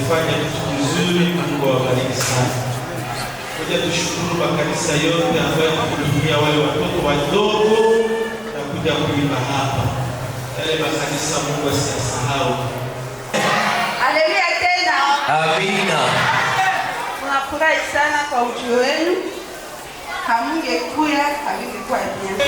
Mmefanya kitu kizuri, Mungu awabariki sana. Ngoja tushukuru makanisa yote ambayo kuhudumia wale watoto wadogo na kuja kuimba hapa. Yale makanisa Mungu asiyasahau. Haleluya tena. Amina. Tunafurahi sana kwa ujio wenu. Hamungekuja havingekuwa tena.